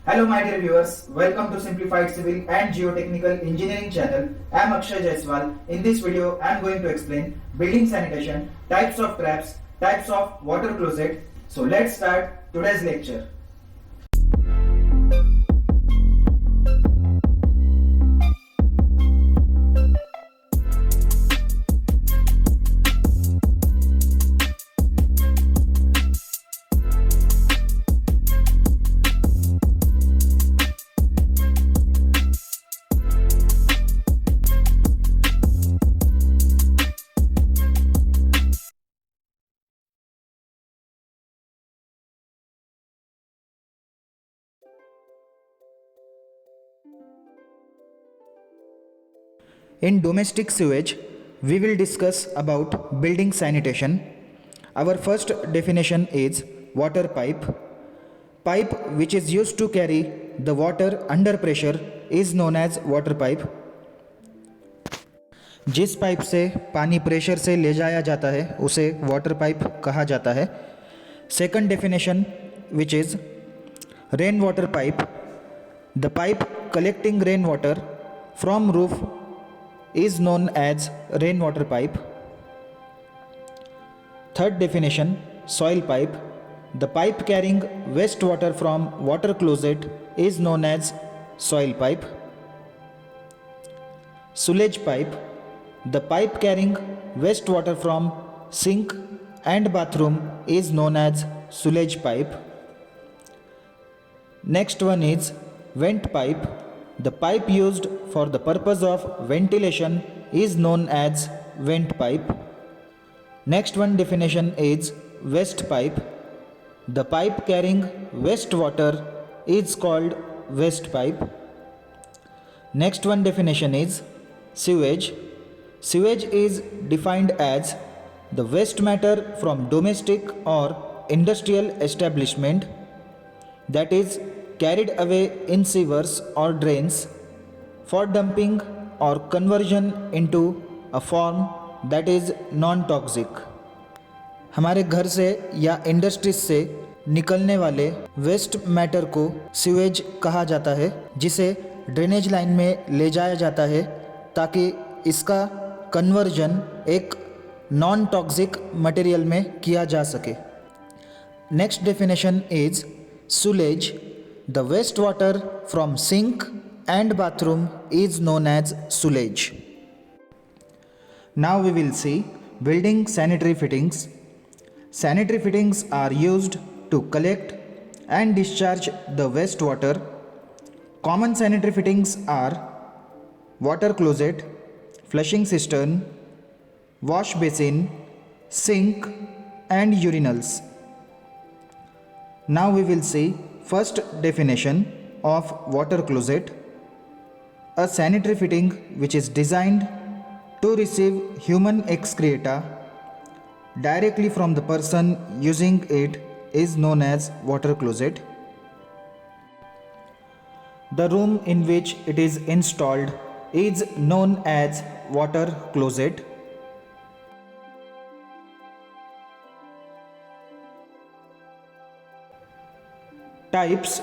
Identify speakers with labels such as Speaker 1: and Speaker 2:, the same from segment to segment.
Speaker 1: Hello my dear viewers, welcome to Simplified Civil and Geotechnical Engineering channel. I am Akshay Jaiswal. In this video, I am going to explain building sanitation, types of traps, types of water closet. So let's start today's lecture. In domestic sewage, we will discuss about building sanitation. Our first definition is water pipe. Pipe which is used to carry the water under pressure is known as water pipe. जिस pipe से पानी pressure से ले जाया जाता है उसे water pipe कहा जाता है. Second definition which is rain water pipe. The pipe collecting rain water from roof is known as rainwater pipe. Third definition, soil pipe. The pipe carrying wastewater from water closet is known as soil pipe. Sewage pipe. The pipe carrying wastewater from sink and bathroom is known as sewage pipe. Next one is vent pipe. The pipe used for the purpose of ventilation is known as vent pipe. Next one definition is waste pipe. The pipe carrying wastewater is called waste pipe. Next one definition is sewage. Sewage is defined as the waste matter from domestic or industrial establishment that is carried away in sewers or drains for dumping or conversion into a form that is non-toxic. हमारे घर से या industries से निकलने वाले waste matter को sewage कहा जाता है, जिसे ड्रेनेज लाइन में ले जाया जाता है ताकि इसका कन्वर्जन एक नॉन टॉक्सिक मटेरियल में किया जा सके. Next definition is sullage. The wastewater from sink and bathroom is known as sewage. Now we will see building sanitary fittings. Sanitary fittings are used to collect and discharge the wastewater. Common sanitary fittings are water closet, flushing cistern, wash basin, sink and urinals. Now we will see first definition of water closet. A sanitary fitting which is designed to receive human excreta directly from the person using it is known as water closet. The room in which it is installed is known as water closet. Types.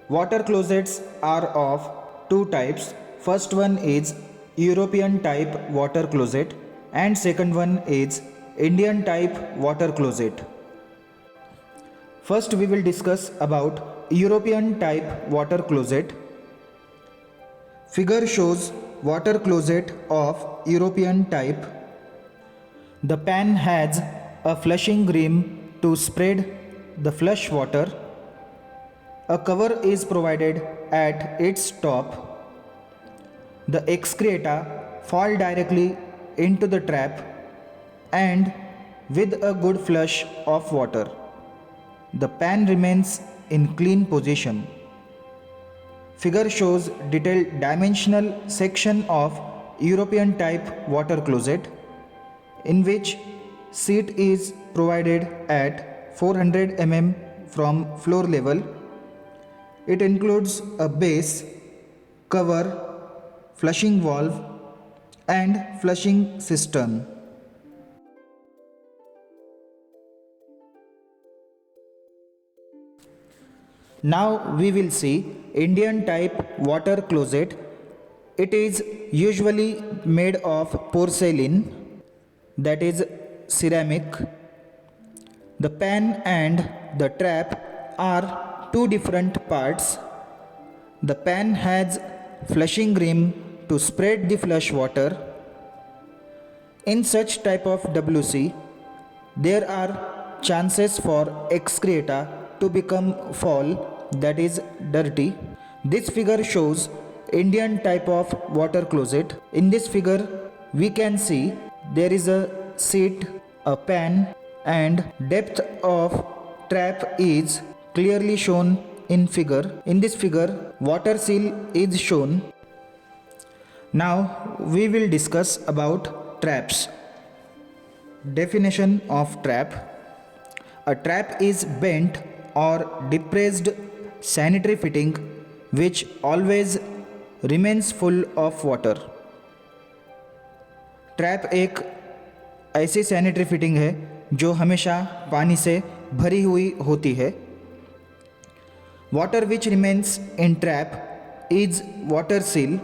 Speaker 1: Water closets are of two types. First one is European type water closet and second one is Indian type water closet. First we will discuss about European type water closet. Figure shows water closet of European type. The pan has a flushing rim to spread the flush water. A cover is provided at its top. The excreta fall directly into the trap and with a good flush of water, the pan remains in clean position. Figure shows detailed dimensional section of European type water closet in which seat is provided at 400 mm from floor level. It includes a base, cover, flushing valve and flushing cistern. Now we will see Indian type water closet. It is usually made of porcelain, that is ceramic. The pan and the trap are two different parts. The pan has flushing rim to spread the flush water. In such type of WC, there are chances for excreta to become fall, that is dirty. This figure shows Indian type of water closet. In this figure, we can see there is a seat, a pan, and depth of trap is clearly shown in figure. In this figure, water seal is shown. Now we will discuss about traps. Definition of trap. A trap is bent or depressed sanitary fitting which always remains full of water. Trap एक ऐसी sanitary fitting है जो हमेशा पानी से भरी हुई होती है. Water which remains in trap is water seal.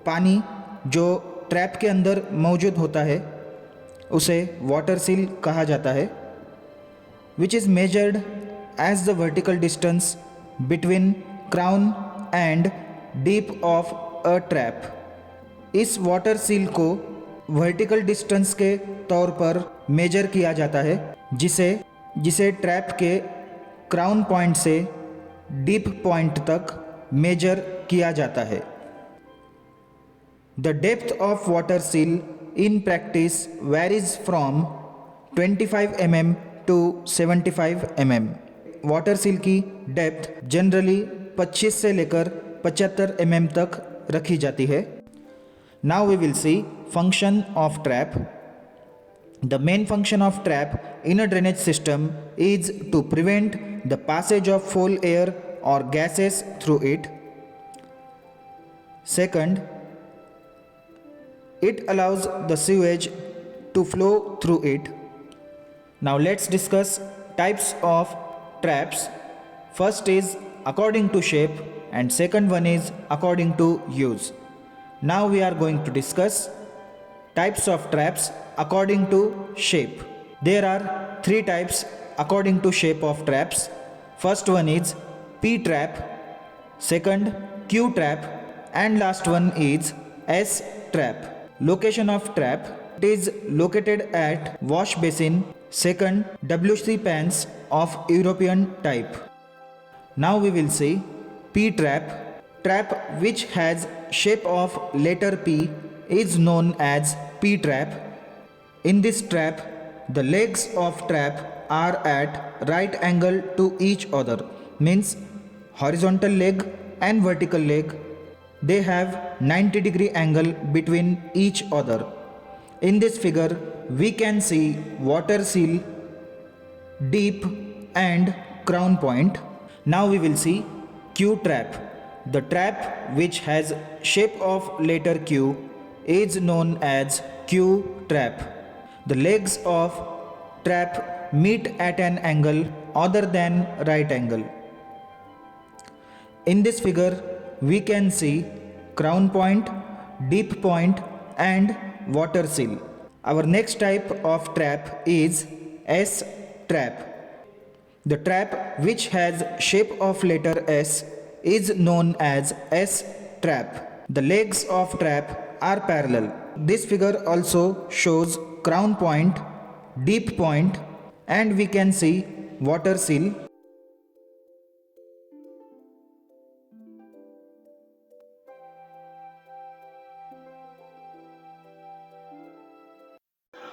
Speaker 1: पानी जो ट्रैप के अंदर मौजूद होता है उसे वाटर सील कहा जाता है. Which is measured as the vertical distance between crown and deep of a trap. इस वाटर सील को वर्टिकल डिस्टेंस के तौर पर मेजर किया जाता है जिसे ट्रैप के क्राउन पॉइंट से डीप पॉइंट तक मेजर किया जाता है. The depth of water seal in practice varies from 25 mm to 75 mm. Water seal की डेप्थ जनरली 25 से लेकर 75 mm तक रखी जाती है. Now we will see function of trap. The main function of trap in a drainage system is to prevent the passage of foul air or gases through it. Second, it allows the sewage to flow through it. Now let's discuss types of traps. First is according to shape and second one is according to use. Now we are going to discuss types of traps according to shape. There are three types according to shape of traps. First one is P trap, second Q trap, and last one is S trap. Location of trap. It is located at wash basin. Second, WC pans of European type. Now we will see P trap. Trap which has shape of letter P is known as P trap. In this trap, the legs of trap are at right angle to each other, means horizontal leg and vertical leg. They have 90-degree angle between each other. In this figure, we can see water seal, deep and crown point. Now we will see Q trap. The trap which has shape of letter Q is known as Q trap. The legs of trap meet at an angle other than right angle. In this figure, we can see crown point, deep point and water seal. Our next type of trap is S trap. The trap which has shape of letter S is known as S trap. The legs of trap are parallel. This figure also shows crown point, deep point, and we can see water seal.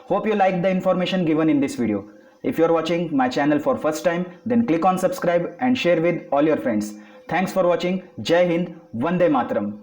Speaker 2: Hope you liked the information given in this video. If you are watching my channel for first time, then click on subscribe and share with all your friends. Thanks for watching. Jai Hind, Vande Mataram.